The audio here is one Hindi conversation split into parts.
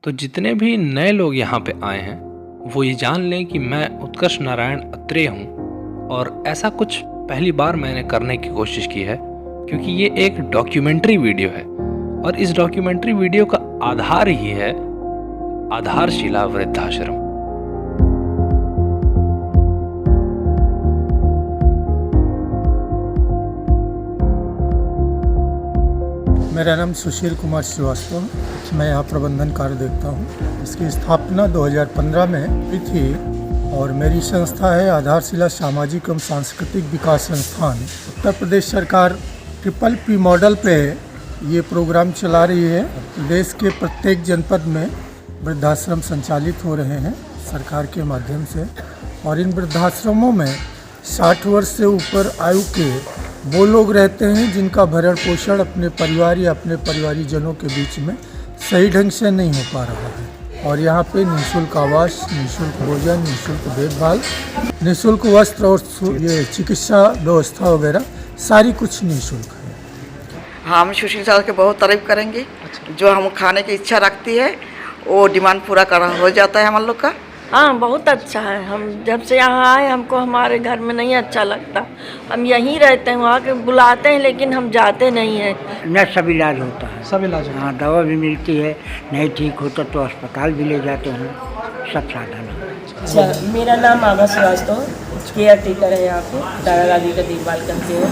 तो जितने भी नए लोग यहाँ पे आए हैं वो ये जान लें कि मैं उत्कर्ष नारायण अत्रेय हूँ और ऐसा कुछ पहली बार मैंने करने की कोशिश की है क्योंकि ये एक डॉक्यूमेंट्री वीडियो है और इस डॉक्यूमेंट्री वीडियो का आधार ही है आधारशिला वृद्धाश्रम। मेरा नाम सुशील कुमार श्रीवास्तव, मैं यहाँ प्रबंधन कार्य देखता हूँ। इसकी स्थापना 2015 में हुई थी और मेरी संस्था है आधारशिला सामाजिक एवं सांस्कृतिक विकास संस्थान। उत्तर प्रदेश सरकार PPP मॉडल पे ये प्रोग्राम चला रही है। देश के प्रत्येक जनपद में वृद्धाश्रम संचालित हो रहे हैं सरकार के माध्यम से और इन वृद्धाश्रमों में 60 वर्ष से ऊपर आयु के वो लोग रहते हैं जिनका भरण पोषण अपने परिवार या अपने परिवारीजनों के बीच में सही ढंग से नहीं हो पा रहा है। और यहाँ पे निःशुल्क आवास, निःशुल्क भोजन, निःशुल्क देखभाल, निःशुल्क वस्त्र और ये चिकित्सा व्यवस्था वगैरह सारी कुछ निःशुल्क है। हाँ, हम सुशील साहब की बहुत तारीफ करेंगे। जो हम खाने की इच्छा रखती है वो डिमांड पूरा कर हो जाता है हम लोग का। हाँ, बहुत अच्छा है। हम जब से यहाँ आए हमको हमारे घर में नहीं अच्छा लगता। हम यहीं रहते हैं, वहाँ के बुलाते हैं लेकिन हम जाते नहीं हैं। न सब इलाज होता है, सब इलाज हाँ, दवा भी मिलती है, नहीं ठीक होता तो अस्पताल भी ले जाते हैं, सब साधन है। अच्छा, मेरा नाम आगा श्रीवास्तव, केयर टेकर है यहाँ पे। दादा दादी का देखभाल करते हैं।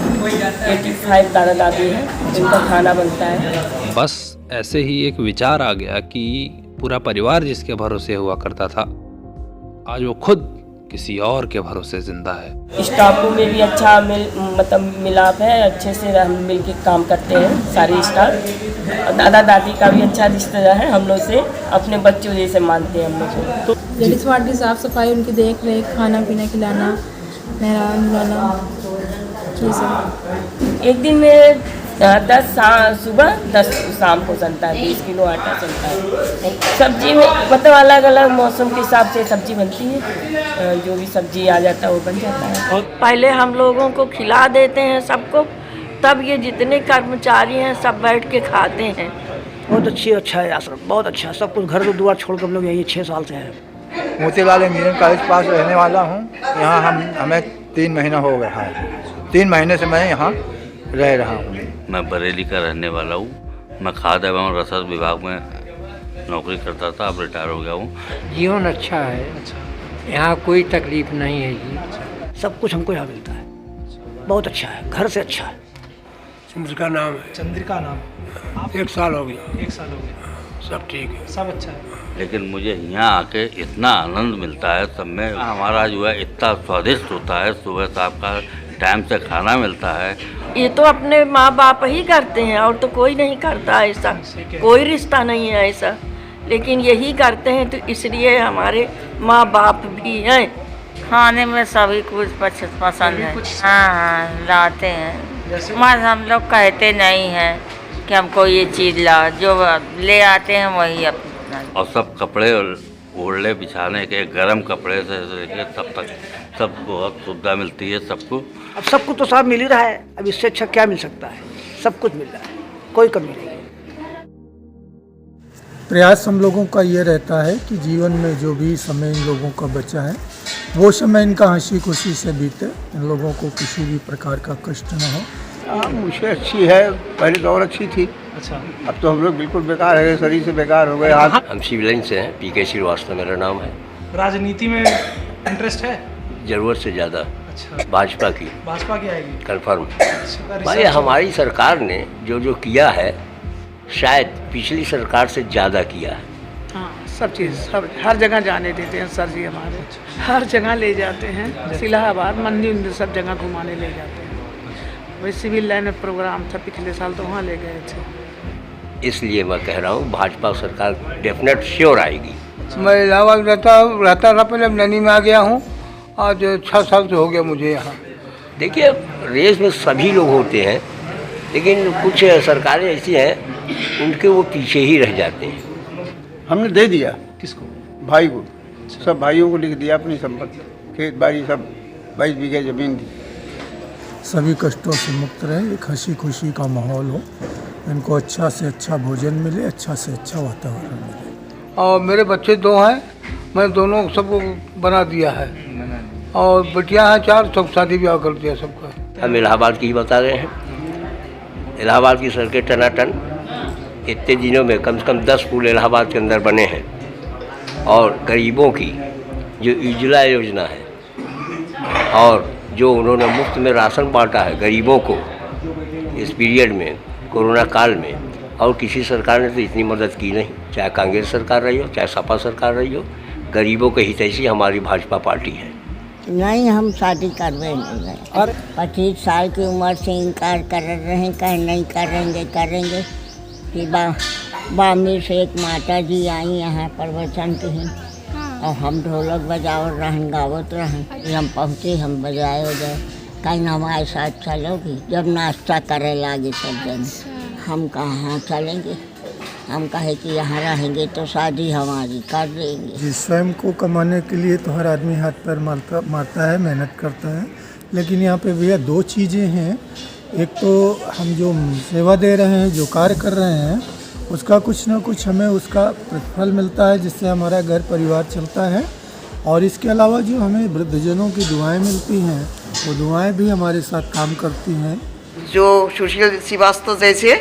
85 दादा दादी हैं, जिनका खाना बनता है। बस ऐसे ही एक विचार आ गया कि पूरा परिवार जिसके भरोसे हुआ करता था आज वो खुद किसी और के भरोसे जिंदा है। स्टाफों में भी अच्छा मिलाप है, अच्छे से हम मिल के काम करते हैं सारे स्टाफ। और दादा दादी का भी अच्छा रिश्ता है, हम लोग से अपने बच्चों जैसे मानते हैं हम लोग को। लेडीज वार्ड की साफ़ सफाई, उनकी देख रेख, खाना पीना खिलाना, नहलाना धुलाना, ये सब। एक दिन में 10 सुबह 10 शाम को चलता है। 20 किलो आटा चलता है। सब्जी में मतलब अलग अलग मौसम के हिसाब से सब्जी बनती है। जो भी सब्जी आ जाता है वो बन जाता है। और पहले हम लोगों को खिला देते हैं सबको, तब ये जितने कर्मचारी हैं सब बैठ के खाते हैं। बहुत अच्छा है आश्रम, बहुत अच्छा। सब कुछ घर दुआर छोड़ कर हम लोग यही 6 साल से हैं। मोतीलाल इंजीनियरिंग कॉलेज पास रहने वाला हूँ। यहाँ हमें 3 महीना हो गया है। 3 महीने से मैं यहाँ रह रहा हूँ। मैं बरेली का रहने वाला हूँ। मैं खाद्य एवं रसद विभाग में नौकरी करता था, अब रिटायर हो गया हूँ। जीवन अच्छा है, यहाँ कोई तकलीफ नहीं है जी। सब कुछ हमको यहाँ मिलता है, बहुत अच्छा है, घर से अच्छा है। चंद्रिका नाम है। चंद्रिका नाम। 1 साल हो गया। 1 साल हो गया। सब ठीक है, सब अच्छा है। लेकिन मुझे यहाँ आके इतना आनंद मिलता है। सब में हमारा जो है इतना स्वादिष्ट होता है। सुबह शाम का टाइम से खाना मिलता है। ये तो अपने माँ बाप ही करते हैं और तो कोई नहीं करता ऐसा। कोई रिश्ता नहीं है ऐसा, लेकिन यही करते हैं तो इसलिए हमारे माँ बाप भी हैं। खाने में सभी कुछ पसंद है। हाँ, लाते हैं। मगर हम लोग कहते नहीं हैं कि हमको ये चीज़ ला, जो ले आते हैं वही अपना। और सब कपड़े ओढ़ने बिछाने के गर्म कपड़े से लेके तब तक सब बहुत सुविधा मिलती है सबको। अब सब कुछ तो सब मिल ही रहा है, अब इससे अच्छा क्या मिल सकता है। सब कुछ मिल रहा है, कोई कमी नहीं है। प्रयास हम लोगों का ये रहता है कि जीवन में जो भी समय इन लोगों का बचा है वो समय इनका हंसी खुशी से बीते, इन लोगों को किसी भी प्रकार का कष्ट न हो। मुझे अच्छी है, पहले दौर अच्छी थी। अच्छा, अब तो हम लोग बिल्कुल बेकार है, शरीर से बेकार हो गए। आज हम सिविल लाइन से हैं। PK श्रीवास्तव मेरा नाम है। राजनीति में इंटरेस्ट है? जरूरत से ज़्यादा। अच्छा, भाजपा की आएगी कन्फर्म। भाई हमारी सरकार ने जो किया है शायद पिछली सरकार से ज़्यादा किया है। हाँ, सब चीज़, सब हर जगह जाने देते हैं सर जी हमारे। हर जगह ले जाते हैं, इलाहाबाद मंदिर सब जगह घुमाने ले जाते हैं। वही सिविल लाइन में प्रोग्राम था पिछले साल तो वहाँ ले गए थे। इसलिए मैं कह रहा हूँ भाजपा सरकार डेफिनेट श्योर आएगी। मैं इलाहाबाद रहता था, पहले नैनी में आ गया हूँ। आज 6 साल से हो गया मुझे यहाँ। देखिए, रेस में सभी लोग होते हैं, लेकिन कुछ सरकारें ऐसी हैं उनके वो पीछे ही रह जाते हैं। हमने दे दिया। किसको? भाई को। सब भाइयों को लिख दिया अपनी संपत्ति, खेत बाड़ी सब 22 बीघे ज़मीन दी। सभी कष्टों से मुक्त रहे, एक हंसी खुशी का माहौल हो, इनको अच्छा से अच्छा भोजन मिले, अच्छा से अच्छा वातावरण मिले। और मेरे बच्चे 2 हैं, मैं दोनों सबको बना दिया है, और बेटियां हैं 4, सब शादी ब्याह कर दिया सबका। हम इलाहाबाद की ही बता रहे हैं। इलाहाबाद की सड़कें टनाटन, इतने दिनों में कम से कम 10 पुल इलाहाबाद के अंदर बने हैं। और गरीबों की जो उज्ज्वला योजना है और जो उन्होंने मुफ्त में राशन बांटा है गरीबों को इस पीरियड में, कोरोना काल में, और किसी सरकार ने तो इतनी मदद की नहीं, चाहे कांग्रेस सरकार रही हो, चाहे सपा सरकार रही हो। गरीबों के हितैषी हमारी भाजपा पार्टी है। नहीं, हम शादी करवे नहीं गए और 25 साल की उम्र से इनकार कर रहे हैं, कहीं नहीं करेंगे कि बामी से एक माता जी आई यहाँ प्रवचन की, और हम ढोलक बजाओ रहें, गावत रहें। हम पहुँचे, हम बजाए हो जाए, कहीं हमारे साथ चलोगी? जब नाश्ता करे लागे सब जन, हम कहाँ चलेंगे? हम कहे कि यहाँ रहेंगे तो शादी हमारी कर देंगे। जी, स्वयं को कमाने के लिए तो हर आदमी हाथ पैर मारता है, मेहनत करता है, लेकिन यहाँ पे भैया 2 चीज़ें हैं। एक तो हम जो सेवा दे रहे हैं, जो कार्य कर रहे हैं, उसका कुछ ना कुछ हमें उसका प्रतिफल मिलता है, जिससे हमारा घर परिवार चलता है। और इसके अलावा जो हमें वृद्धजनों की दुआएं मिलती हैं, वो दुआएं भी हमारे साथ काम करती हैं। जो सुशील श्रीवास्तव जैसे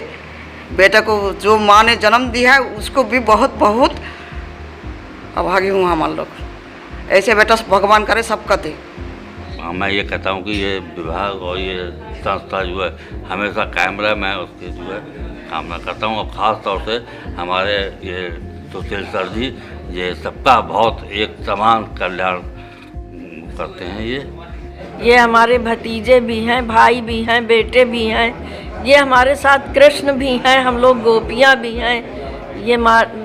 बेटा को जो माँ ने जन्म दिया है, उसको भी बहुत बहुत अभागी हूँ हम लोग। ऐसे बेटा भगवान करे सबका दे। मैं ये कहता हूँ कि ये विभाग और ये संस्था जो है हमेशा कायम रहे, मैं उसकी जो है कामना करता हूँ। और ख़ास तौर से हमारे ये सुशील सर जी, ये सबका बहुत एक समान कल्याण करते हैं। ये हमारे भतीजे भी हैं, भाई भी हैं, बेटे भी हैं। ये हमारे साथ कृष्ण भी हैं, हम लोग गोपियाँ भी हैं। ये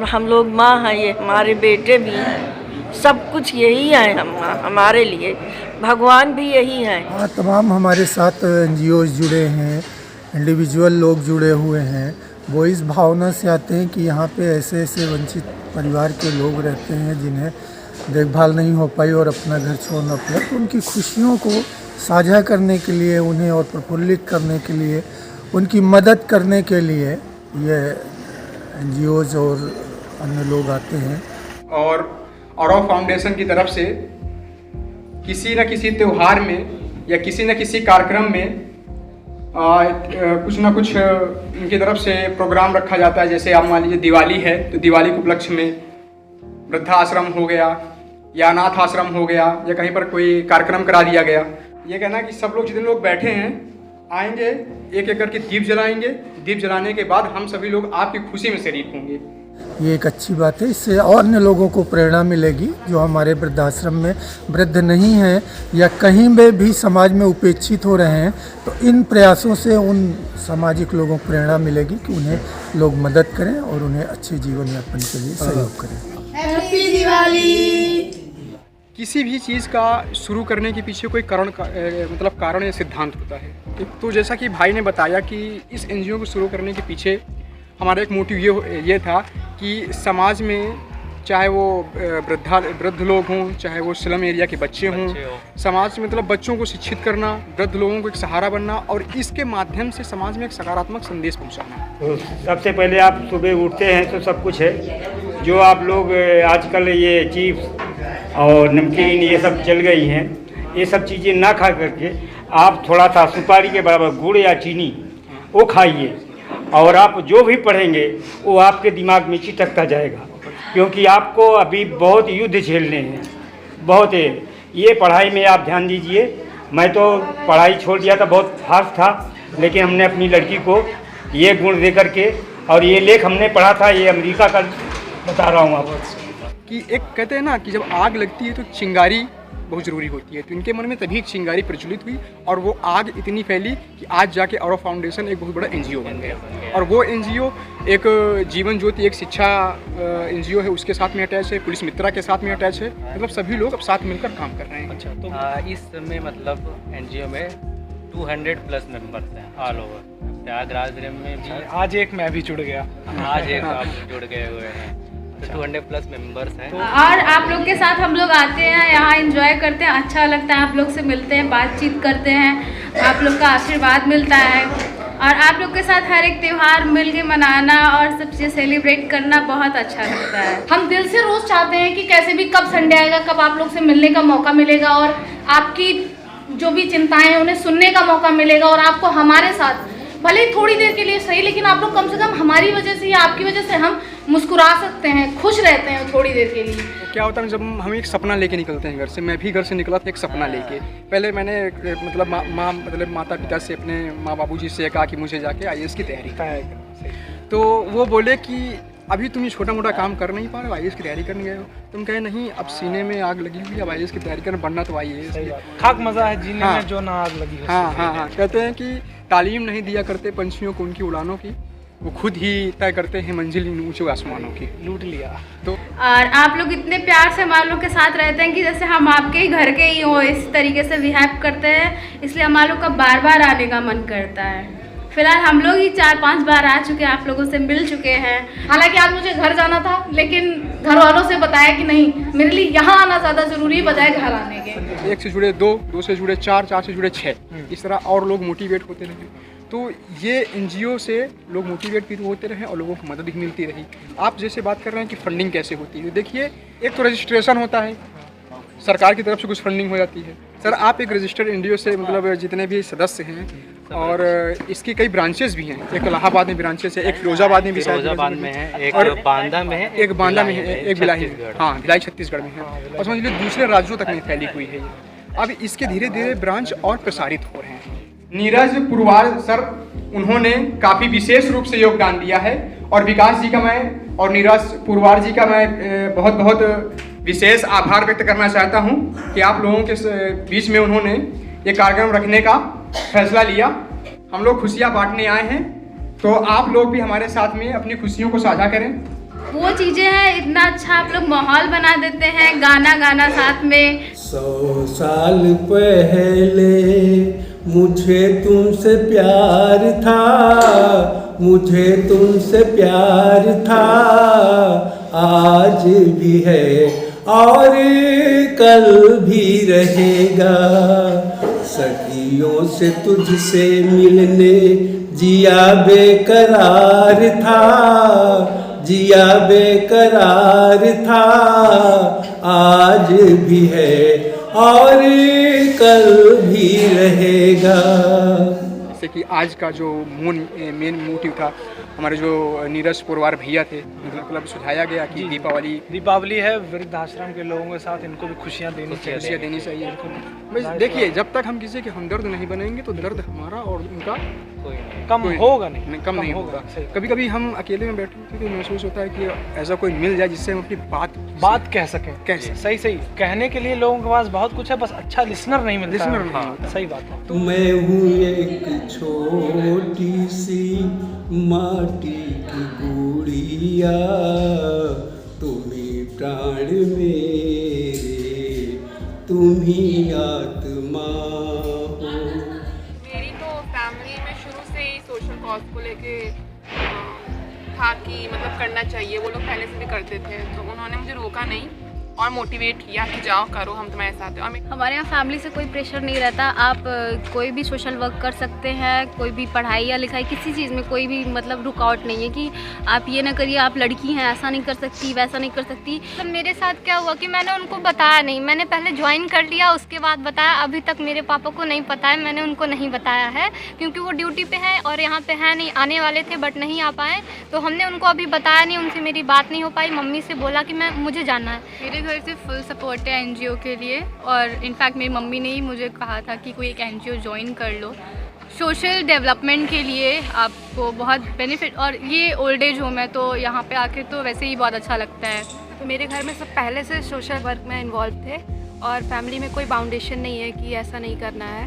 हम लोग माँ हैं, ये हमारे बेटे भी हैं। सब कुछ यही है हमारे लिए, भगवान भी यही है। हाँ, तमाम हमारे साथ NGOs जुड़े हैं, इंडिविजुअल लोग जुड़े हुए हैं। वो इस भावना से आते हैं कि यहाँ पे ऐसे ऐसे वंचित परिवार के लोग रहते हैं जिन्हें देखभाल नहीं हो पाई और अपना घर छोड़ना पड़ा, तो उनकी खुशियों को साझा करने के लिए, उन्हें और प्रफुल्लित करने के लिए, उनकी मदद करने के लिए ये NGOs और अन्य लोग आते हैं। और औरव फाउंडेशन की तरफ से किसी न किसी त्यौहार में या किसी न किसी कार्यक्रम में कुछ ना कुछ इनकी तरफ से प्रोग्राम रखा जाता है। जैसे आप मान लीजिए दिवाली है, तो दिवाली के उपलक्ष्य में वृद्धाश्रम हो गया या अनाथ आश्रम हो गया या कहीं पर कोई कार्यक्रम करा दिया गया। ये कहना है कि सब लोग जितने लोग बैठे हैं आएंगे, एक एक करके दीप जलाएंगे। दीप जलाने के बाद हम सभी लोग आपकी खुशी में शरीक होंगे। ये एक अच्छी बात है, इससे और अन्य लोगों को प्रेरणा मिलेगी जो हमारे वृद्धाश्रम में वृद्ध नहीं हैं या कहीं में भी समाज में उपेक्षित हो रहे हैं। तो इन प्रयासों से उन सामाजिक लोगों को प्रेरणा मिलेगी कि उन्हें लोग मदद करें और उन्हें अच्छे जीवन यापन के लिए सहयोग करें। हैप्पी दिवाली। किसी भी चीज़ का शुरू करने के पीछे कोई कारण या सिद्धांत होता है। तो जैसा कि भाई ने बताया कि इस NGO को शुरू करने के पीछे हमारा एक मोटिव ये था कि समाज में चाहे वो वृद्ध लोग हों, चाहे वो स्लम एरिया के बच्चे हों, समाज में बच्चों को शिक्षित करना, वृद्ध लोगों को एक सहारा बनना और इसके माध्यम से समाज में एक सकारात्मक संदेश पहुंचाना। तो सबसे पहले आप सुबह उठते हैं तो सब कुछ है। जो आप लोग आजकल ये चिप्स और नमकीन ये सब चल गई हैं, ये सब चीज़ें ना खा करके आप थोड़ा सा सुपारी के बराबर गुड़ या चीनी वो खाइए, और आप जो भी पढ़ेंगे वो आपके दिमाग में चिटकता जाएगा। क्योंकि आपको अभी बहुत युद्ध झेलने हैं, बहुत है। ये पढ़ाई में आप ध्यान दीजिए। मैं तो पढ़ाई छोड़ दिया था, बहुत फास्ट था, लेकिन हमने अपनी लड़की को ये गुण दे करके, और ये लेख हमने पढ़ा था, ये अमेरिका का बता रहा हूँ आपको, कि एक कहते हैं ना कि जब आग लगती है तो चिंगारी बहुत ज़रूरी होती है। तो इनके मन में तभी एक चिंगारी प्रज्वलित हुई और वो आग इतनी फैली कि आज जाके औरव फाउंडेशन एक बहुत बड़ा NGO बन गया। और वो NGO एक जीवन ज्योति, एक शिक्षा NGO है, उसके साथ में अटैच है, पुलिस मित्रा के साथ में अटैच है। सभी लोग अब साथ मिलकर काम कर रहे हैं। अच्छा, तो इस समय NGO में 200+ मेंबर्स हैं ऑल ओवर प्रयागराज में भी। आज एक मैं भी जुड़ गया, आज एक आप जुड़ गए हुए हैं, 200+ मेंबर्स हैं। और आप लोग के साथ हम लोग आते हैं, यहाँ एंजॉय करते हैं, अच्छा लगता है। आप लोग से मिलते हैं, बातचीत करते हैं, आप लोग का आशीर्वाद मिलता है। और आप लोग के साथ हर एक त्यौहार मिल के मनाना और सब चीज़ें सेलिब्रेट करना बहुत अच्छा लगता है। हम दिल से रोज़ चाहते हैं कि कैसे भी कब संडे आएगा, कब आप लोग से मिलने का मौका मिलेगा और आपकी जो भी चिंताएं हैं उन्हें सुनने का मौका मिलेगा और आपको हमारे साथ भले ही थोड़ी देर के लिए सही, लेकिन आप लोग कम से कम हमारी वजह से या आपकी वजह से हम मुस्कुरा सकते हैं, खुश रहते हैं थोड़ी देर के लिए। क्या होता है जब हम एक सपना लेके निकलते हैं घर से, मैं भी घर से निकला था एक सपना लेके। पहले मैंने मतलब माता पिता से, अपने माँ बाबूजी से कहा कि मुझे जाके IAS की तैयारी करनी। तो वो बोले कि अभी तुम ये छोटा मोटा काम कर नहीं पा रहे हो, IAS की तैयारी करने गए हो। तुम कहे नहीं, अब सीने में आग लगी हुई, अब IAS की तैयारी करना, बनना तो IAS। खाक मजा है जीने में जो ना आग लगी हो। हाँ, कहते हैं कि तालीम नहीं दिया करते पंछियों को उनकी उड़ानों की, वो खुद ही तय करते हैं मंजिल इन ऊंचे आसमानों की। लूट लिया तो। और आप लोग इतने प्यार से हमारे लोग के साथ रहते हैं कि जैसे हम आपके ही घर के ही हो, इस तरीके से बिहेव करते हैं, इसलिए हमारे लोग का बार बार आने का मन करता है। फिलहाल हम लोग ही 4-5 बार आ चुके हैं, आप लोगों से मिल चुके हैं। हालांकि आज मुझे घर जाना था, लेकिन घर वालों से बताया कि नहीं, मेरे लिए यहाँ आना ज़्यादा ज़रूरी है बजाय घर आने के। 1 से जुड़े 2, 2 से जुड़े 4, 4 से जुड़े 6, इस तरह और लोग मोटिवेट होते रहे। तो ये NGO से लोग मोटिवेट भी होते रहे और लोगों को मदद भी मिलती रही। आप जैसे बात कर रहे हैं कि फंडिंग कैसे होती है, देखिए एक तो रजिस्ट्रेशन होता है, सरकार की तरफ से कुछ फंडिंग हो जाती है। सर आप एक रजिस्टर्ड NGO से, मतलब जितने भी सदस्य हैं, और इसकी कई ब्रांचेस भी हैं। एक इलाहाबाद में ब्रांचेस है, एक फिरोजाबाद में भी, फिरोजाबाद में है, एक बांदा में है, एक बांदा में है, एक भिलाई, हाँ भिलाई छत्तीसगढ़ में है, और समझ लीजिए दूसरे राज्यों तक में फैली हुई है। अब इसके धीरे धीरे ब्रांच और प्रसारित हो रहे हैं। नीरज पुरवार सर, उन्होंने काफ़ी विशेष रूप से योगदान दिया है और विकास जी का मैं और नीरज पुरवार जी का मैं बहुत बहुत विशेष आभार व्यक्त करना चाहता हूं कि आप लोगों के बीच में उन्होंने ये कार्यक्रम रखने का फैसला लिया। हम लोग खुशियां बांटने आए हैं, तो आप लोग भी हमारे साथ में अपनी खुशियों को साझा करें। वो चीज़ें हैं, इतना अच्छा आप लोग माहौल बना देते हैं, गाना साथ में। 100 साल पहले मुझे तुमसे प्यार था, मुझे तुमसे प्यार था, आज भी है और कल भी रहेगा। सदियों से तुझसे मिलने जिया बेकरार था, जिया बेकरार था, आज भी है और कल भी रहेगा। जैसे कि आज का जो मेन मोटिव था, हमारे जो नीरज पुरवार भैया थे, मतलब सुझाया गया कि दीपावली है, वृद्धाश्रम के लोगों के साथ इनको भी खुशियाँ देनी चाहिए। बस देखिए, जब तक हम किसी के हमदर्द नहीं बनेंगे तो दर्द हमारा और उनका कम होगा नहीं, कम नहीं होगा। कभी कभी हम अकेले में बैठे होते तो महसूस होता है कि ऐसा कोई मिल जाए जिससे हम अपनी बात कह सकें। कैसे सही कहने के लिए लोगों के पास बहुत कुछ है, बस अच्छा लिसनर नहीं मिलता। सही बात है। तो मैं हूँ एक छोटी सी माटी की गुड़िया, तुम्ही प्राण मेरे, तुम्ही आत्मा हो। मेरी तो फैमिली में शुरू से ही सोशल कॉज को लेके था कि मतलब करना चाहिए, वो लोग पहले से भी करते थे, तो उन्होंने मुझे रोका नहीं और मोटिवेट किया कि जाओ करो, हम तुम्हारे साथ हैं। हमारे यहाँ फैमिली से कोई प्रेशर नहीं रहता, आप कोई भी सोशल वर्क कर सकते हैं, कोई भी पढ़ाई या लिखाई किसी चीज़ में कोई भी मतलब रुकावट नहीं है कि आप ये ना करिए, आप लड़की हैं ऐसा नहीं कर सकती, वैसा नहीं कर सकती। तो मेरे साथ क्या हुआ कि मैंने उनको बताया नहीं, मैंने पहले ज्वाइन कर लिया, उसके बाद बताया। अभी तक मेरे पापा को नहीं पता है, मैंने उनको नहीं बताया है क्योंकि वो ड्यूटी पे हैं और यहाँ पे हैं नहीं, आने वाले थे बट नहीं आ पाए, तो हमने उनको अभी बताया नहीं, उनसे मेरी बात नहीं हो पाई। मम्मी से बोला कि मुझे जाना है। मेरे घर से फुल सपोर्ट है NGO के लिए, और इनफैक्ट मेरी मम्मी ने ही मुझे कहा था कि कोई एक NGO ज्वाइन कर लो, सोशल डेवलपमेंट के लिए आपको बहुत बेनिफिट। और ये ओल्ड एज होम है तो यहाँ पे आके तो वैसे ही बहुत अच्छा लगता है। तो मेरे घर में सब पहले से सोशल वर्क में इन्वॉल्व थे और फैमिली में कोई बाउंडेशन नहीं है कि ऐसा नहीं करना है,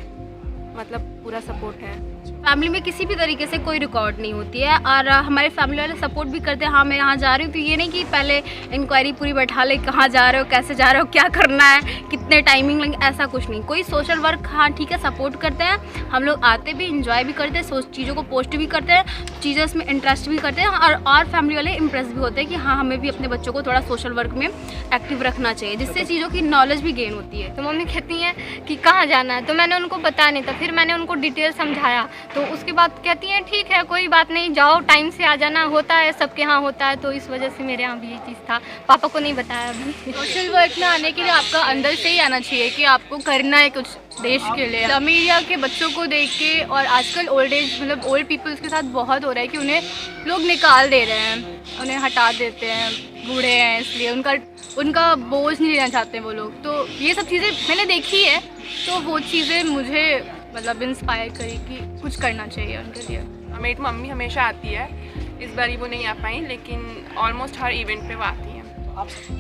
मतलब पूरा सपोर्ट है। फैमिली में किसी भी तरीके से कोई रुकावट नहीं होती है और हमारे फैमिली वाले सपोर्ट भी करते हैं। हाँ मैं यहाँ जा रही हूँ तो ये नहीं कि पहले इंक्वायरी पूरी बैठा ले, कहाँ जा रहे हो, कैसे जा रहे हो, क्या करना है, कितने टाइमिंग लेंगे, ऐसा कुछ नहीं। कोई सोशल वर्क हाँ ठीक है सपोर्ट करते हैं, हम लोग आते भी इंजॉय भी करते हैं, चीज़ों को पोस्ट भी करते हैं, चीज़ों में इंटरेस्ट भी करते हैं और फैमिली वाले इम्प्रेस भी होते हैं कि हाँ हमें भी अपने बच्चों को थोड़ा सोशल वर्क में एक्टिव रखना चाहिए, जिससे चीज़ों की नॉलेज भी गेन होती है। तो मम्मी कहती हैं कि कहाँ जाना है, तो मैंने उनको बताया नहीं था। फिर मैंने उनको डिटेल समझाया, तो उसके बाद कहती हैं ठीक है कोई बात नहीं, जाओ टाइम से आ जाना, होता है सबके यहाँ होता है। तो इस वजह से मेरे यहाँ भी ये चीज़ था, पापा को नहीं बताया अभी। सोशल वर्क में आने के लिए आपका अंदर से ही आना चाहिए कि आपको करना है कुछ देश के लिए। स्लम एरिया के बच्चों को देख के, और आजकल ओल्ड एज मतलब ओल्ड पीपल्स के साथ बहुत हो रहा है कि उन्हें लोग निकाल दे रहे हैं, उन्हें हटा देते हैं, बूढ़े हैं इसलिए उनका बोझ नहीं लेना चाहते वो लोग। तो ये सब चीज़ें मैंने देखी है, तो वो चीज़ें मुझे मतलब इंस्पायर करी कि कुछ करना चाहिए उनके लिए। मेरी मम्मी हमेशा आती है, इस बार वो नहीं आ पाई, लेकिन ऑलमोस्ट हर इवेंट पे वो आती है।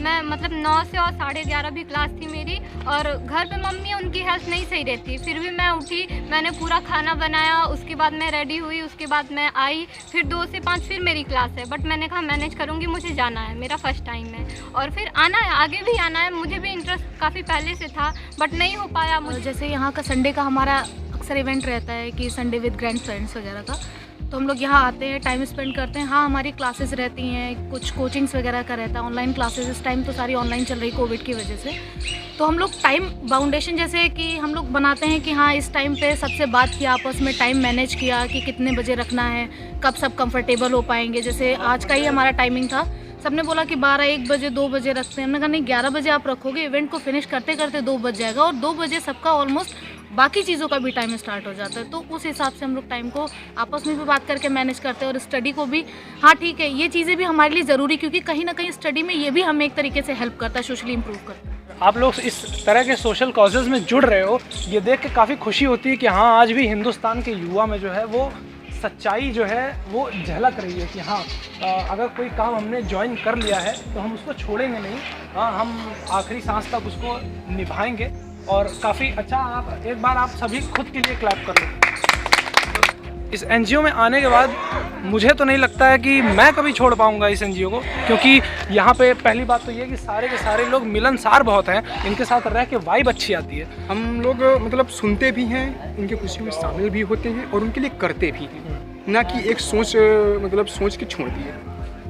मैं मतलब 9 से और 11:30 भी क्लास थी मेरी, और घर पे मम्मी उनकी हेल्थ नहीं सही रहती, फिर भी मैं उठी, मैंने पूरा खाना बनाया, उसके बाद मैं रेडी हुई, उसके बाद मैं आई, फिर 2 से 5 फिर मेरी क्लास है, बट मैंने कहा मैनेज करूँगी, मुझे जाना है, मेरा फर्स्ट टाइम है और फिर आना है, आगे भी आना है। मुझे भी इंटरेस्ट काफ़ी पहले से था बट नहीं हो पाया मुझे। जैसे यहाँ का संडे का हमारा अक्सर इवेंट रहता है कि संडे विद ग्रैंड फ्रेंड्स वगैरह का, तो हम लोग यहाँ आते हैं, टाइम स्पेंड करते हैं। हाँ, हमारी क्लासेस रहती हैं, कुछ कोचिंग्स वगैरह का रहता है, ऑनलाइन क्लासेस इस टाइम तो सारी ऑनलाइन चल रही कोविड की वजह से। तो हम लोग टाइम बाउंडेशन जैसे कि हम लोग बनाते हैं कि हाँ इस टाइम पे सबसे बात किया, आपस में टाइम मैनेज किया कि कितने बजे रखना है, कब सब कंफर्टेबल हो पाएंगे। जैसे आज का ही हमारा टाइमिंग था, सबने बोला कि 12-1 बजे 2 बजे रखते हैं, हमने कहा नहीं 11 बजे आप रखोगे, इवेंट को फिनिश करते करते 2 बज जाएगा, और 2 बजे सबका ऑलमोस्ट बाकी चीज़ों का भी टाइम स्टार्ट हो जाता है। तो उस हिसाब से हम लोग टाइम को आपस में भी बात करके मैनेज करते हैं, और स्टडी को भी हाँ ठीक है, ये चीज़ें भी हमारे लिए ज़रूरी, क्योंकि कहीं ना कहीं स्टडी में ये भी हमें एक तरीके से हेल्प करता है, सोशली इम्प्रूव करता है। आप लोग इस तरह के सोशल कॉजेज़ में जुड़ रहे हो, ये देख के काफ़ी खुशी होती है कि हाँ आज भी हिंदुस्तान के युवा में जो है वो सच्चाई जो है वो झलक रही है कि हाँ अगर कोई काम हमने ज्वाइन कर लिया है तो हम उसको छोड़ेंगे नहीं, हाँ हम आखिरी सांस तक उसको निभाएंगे। और काफ़ी अच्छा, आप एक बार आप सभी खुद के लिए क्लैप कर लो। इस एनजीओ में आने के बाद मुझे तो नहीं लगता है कि मैं कभी छोड़ पाऊंगा इस एनजीओ को, क्योंकि यहाँ पे पहली बात तो ये है कि सारे के सारे लोग मिलनसार बहुत हैं, इनके साथ रह के वाइब अच्छी आती है। हम लोग मतलब सुनते भी हैं, उनकी खुशी में शामिल भी होते हैं और उनके लिए करते भी हैं, ना कि एक सोच के छोड़ दिए।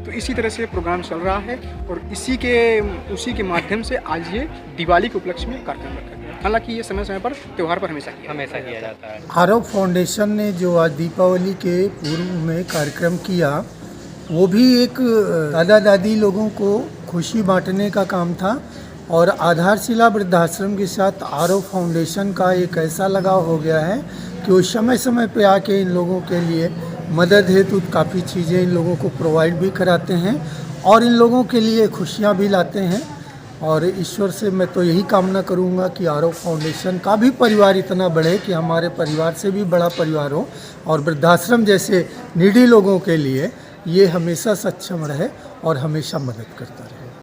तो इसी तरह से प्रोग्राम चल रहा है, और उसी के माध्यम से आज ये दिवाली के उपलक्ष्य में कार्यक्रम रखा गया। हालांकि ये समय समय पर त्यौहार पर हमेशा किया जाता है। आरव फाउंडेशन ने जो आज दीपावली के पूर्व में कार्यक्रम किया, वो भी एक दादा दादी लोगों को खुशी बांटने का काम था, और आधारशिला वृद्धाश्रम के साथ आरव फाउंडेशन का एक ऐसा लगाव हो गया है कि वो समय समय पे आके इन लोगों के लिए मदद हेतु काफ़ी चीज़ें इन लोगों को प्रोवाइड भी कराते हैं, और इन लोगों के लिए खुशियाँ भी लाते हैं। और ईश्वर से मैं तो यही कामना करूँगा कि आरव फाउंडेशन का भी परिवार इतना बढ़े कि हमारे परिवार से भी बड़ा परिवार हो, और वृद्धाश्रम जैसे नीडी लोगों के लिए ये हमेशा सक्षम रहे और हमेशा मदद करता रहे।